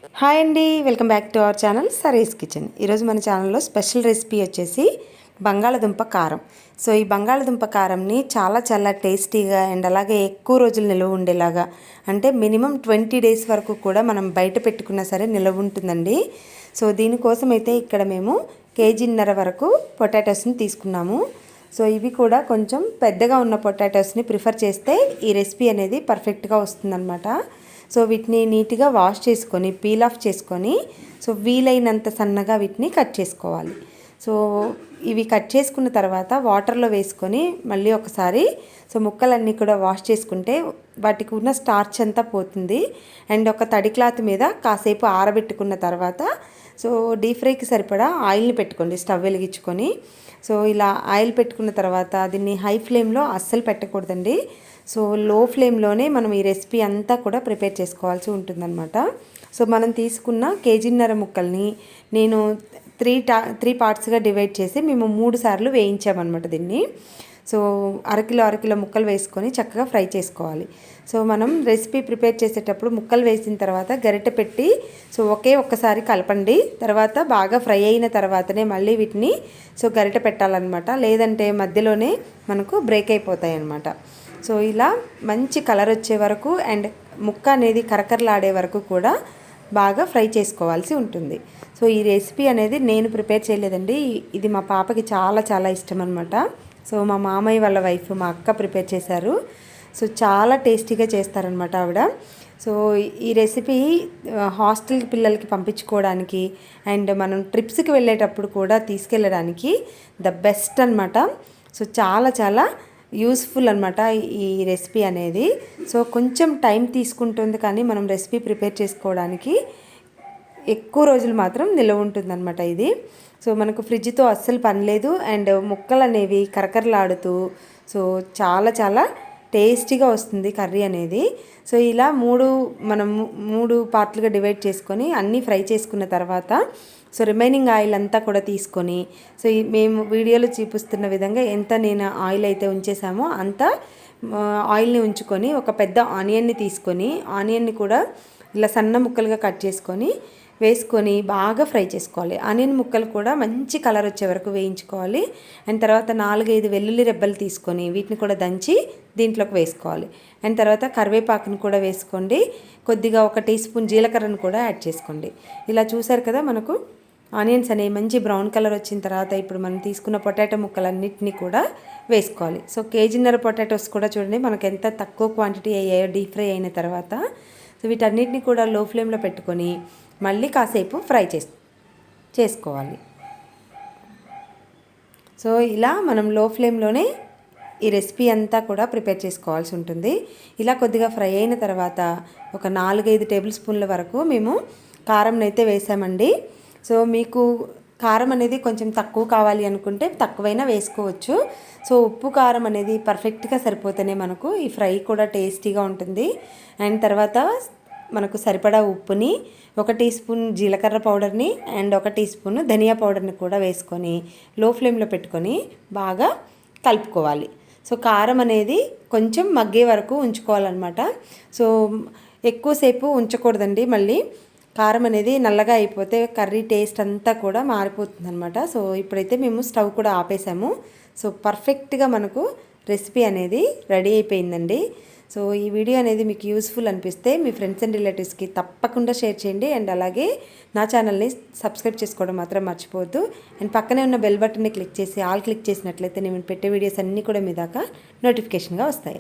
Hi అండి, welcome back to our channel సరీస్ kitchen. ఈరోజు మన ఛానల్లో స్పెషల్ రెసిపీ వచ్చేసి బంగాళదుంప కారం. సో ఈ బంగాళదుంప కారంని చాలా చాలా టేస్టీగా అండ్ అలాగే ఎక్కువ రోజులు నిల్వ ఉండేలాగా, అంటే మినిమం 20 డేస్ వరకు కూడా మనం బయట పెట్టుకున్నా సరే నిల్వ ఉంటుందండి. సో దీనికోసం అయితే ఇక్కడ మేము 1.5 కేజీ వరకు పొటాటోస్ని తీసుకున్నాము. సో ఇవి కూడా కొంచెం పెద్దగా ఉన్న పొటాటోస్ని ప్రిఫర్ చేస్తే ఈ రెసిపీ అనేది పర్ఫెక్ట్గా వస్తుందన్నమాట. సో వీటిని నీట్గా వాష్ చేసుకొని పీల్ ఆఫ్ చేసుకొని సో వీలైనంత సన్నగా వీటిని కట్ చేసుకోవాలి. సో ఇవి కట్ చేసుకున్న తర్వాత వాటర్లో వేసుకొని మళ్ళీ ఒకసారి సో ముక్కలన్నీ కూడా వాష్ చేసుకుంటే వాటికి ఉన్న స్టార్చ్ అంతా పోతుంది. అండ్ ఒక తడి క్లాత్ మీద కాసేపు ఆరబెట్టుకున్న తర్వాత సో డీప్ ఫ్రైకి సరిపడా ఆయిల్ని పెట్టుకోండి, స్టవ్ వెలిగించుకొని. సో ఇలా ఆయిల్ పెట్టుకున్న తర్వాత దీన్ని హై ఫ్లేమ్లో అస్సలు పెట్టకూడదండి. సో లో ఫ్లేమ్లోనే మనం ఈ రెసిపీ అంతా కూడా ప్రిపేర్ చేసుకోవాల్సి ఉంటుందన్నమాట. సో మనం తీసుకున్న 1.5 కేజీ ముక్కల్ని నేను 3 పార్ట్స్గా డివైడ్ చేసి మేము 3 సార్లు వేయించామన్నమాట దీన్ని. సో అరకిలో ముక్కలు వేసుకొని చక్కగా ఫ్రై చేసుకోవాలి. సో మనం రెసిపీ ప్రిపేర్ చేసేటప్పుడు ముక్కలు వేసిన తర్వాత గరిటె పెట్టి సో ఒక్కసారి కలపండి. తర్వాత బాగా ఫ్రై అయిన తర్వాతనే మళ్ళీ వీటిని సో గరిటె పెట్టాలన్నమాట, లేదంటే మధ్యలోనే మనకు బ్రేక్ అయిపోతాయి అన్నమాట. సో ఇలా మంచి కలర్ వచ్చే వరకు అండ్ ముక్క అనేది కరకరలాడే వరకు కూడా బాగా ఫ్రై చేసుకోవాల్సి ఉంటుంది. సో ఈ రెసిపీ అనేది నేను ప్రిపేర్ చేయలేదండి, ఇది మా పాపకి చాలా చాలా ఇష్టం అనమాట. సో మా మామయ్య వాళ్ళ వైఫ్ మా అక్క ప్రిపేర్ చేశారు. సో చాలా టేస్టీగా చేస్తారనమాట ఆవిడ. సో ఈ రెసిపీ హాస్టల్ పిల్లలకి పంపించుకోవడానికి అండ్ మనం ట్రిప్స్కి వెళ్ళేటప్పుడు కూడా తీసుకెళ్ళడానికి ద బెస్ట్ అనమాట. సో చాలా చాలా యూస్ఫుల్ అనమాట ఈ రెసిపీ అనేది. సో కొంచెం టైం తీసుకుంటుంది, కానీ మనం రెసిపీ ప్రిపేర్ చేసుకోవడానికి ఎక్కువ రోజులు మాత్రం నిల్వ ఉంటుందన్నమాట ఇది. సో మనకు ఫ్రిడ్జ్తో అస్సలు పని లేదు. అండ్ ముక్కలు అనేవి కరకరలాడుతూ సో చాలా చాలా టేస్టీగా వస్తుంది కర్రీ అనేది. సో ఇలా మనం మూడు పార్ట్లుగా డివైడ్ చేసుకొని అన్నీ ఫ్రై చేసుకున్న తర్వాత సో రిమైనింగ్ ఆయిల్ అంతా కూడా తీసుకొని సో మేము వీడియోలో చూపిస్తున్న విధంగా ఎంత నేను ఆయిల్ అయితే ఉంచేసామో అంత ఆయిల్ని ఉంచుకొని ఒక పెద్ద ఆనియన్ని తీసుకొని ఆనియన్ని కూడా ఇలా సన్న ముక్కలుగా కట్ చేసుకొని వేసుకొని బాగా ఫ్రై చేసుకోవాలి. ఆనియన్ ముక్కలు కూడా మంచి కలర్ వచ్చే వరకు వేయించుకోవాలి. అండ్ తర్వాత 4-5 వెల్లుల్లి రెబ్బలు తీసుకొని వీటిని కూడా దంచి దీంట్లోకి వేసుకోవాలి. అండ్ తర్వాత కరివేపాకును కూడా వేసుకోండి. కొద్దిగా 1 టీ స్పూన్ జీలకర్రను కూడా యాడ్ చేసుకోండి. ఇలా చూసారు కదా, మనకు ఆనియన్స్ అనేవి మంచి బ్రౌన్ కలర్ వచ్చిన తర్వాత ఇప్పుడు మనం తీసుకున్న పొటాటో ముక్కలన్నిటిని కూడా వేసుకోవాలి. సో 1.5 కేజీ పొటాటోస్ కూడా చూడండి మనకు ఎంత తక్కువ క్వాంటిటీ అయ్యాయో డీప్ ఫ్రై అయిన తర్వాత. సో వీటన్నిటిని కూడా లో ఫ్లేమ్లో పెట్టుకొని మళ్ళీ కాసేపు ఫ్రై చేసుకోవాలి. సో ఇలా మనం లో ఫ్లేమ్లోనే ఈ రెసిపీ అంతా కూడా ప్రిపేర్ చేసుకోవాల్సి ఉంటుంది. ఇలా కొద్దిగా ఫ్రై అయిన తర్వాత ఒక 4-5 టేబుల్ స్పూన్ల వరకు మేము కారంని అయితే వేసామండి. సో మీకు కారం అనేది కొంచెం తక్కువ కావాలి అనుకుంటే తక్కువైనా వేసుకోవచ్చు. సో ఉప్పు కారం అనేది పర్ఫెక్ట్గా సరిపోతేనే మనకు ఈ ఫ్రై కూడా టేస్టీగా ఉంటుంది. అండ్ తర్వాత మనకు సరిపడా ఉప్పుని, 1 టీ స్పూన్ జీలకర్ర పౌడర్ని అండ్ 1 టీ స్పూన్ ధనియా పౌడర్ని కూడా వేసుకొని లో ఫ్లేమ్లో పెట్టుకొని బాగా కలుపుకోవాలి. సో కారం అనేది కొంచెం మగ్గే వరకు ఉంచుకోవాలన్నమాట. సో ఎక్కువసేపు ఉంచకూడదండి, మళ్ళీ కారం అనేది నల్లగా అయిపోతే కర్రీ టేస్ట్ అంతా కూడా మారిపోతుందన్నమాట. సో ఇప్పుడైతే మేము స్టవ్ కూడా ఆపేసాము. సో పర్ఫెక్ట్గా మనకు రెసిపీ అనేది రెడీ అయిపోయిందండి. సో ఈ వీడియో అనేది మీకు యూస్ఫుల్ అనిపిస్తే మీ ఫ్రెండ్స్ అండ్ రిలేటివ్స్కి తప్పకుండా షేర్ చేయండి. అండ్ అలాగే నా ఛానల్ని సబ్స్క్రైబ్ చేసుకోవడం మాత్రం మర్చిపోవద్దు. అండ్ పక్కనే ఉన్న బెల్ బటన్ని క్లిక్ చేసి ఆల్ క్లిక్ చేసినట్లయితే నేను పెట్టే వీడియోస్ అన్నీ కూడా మీ దాకా నోటిఫికేషన్గా వస్తాయి.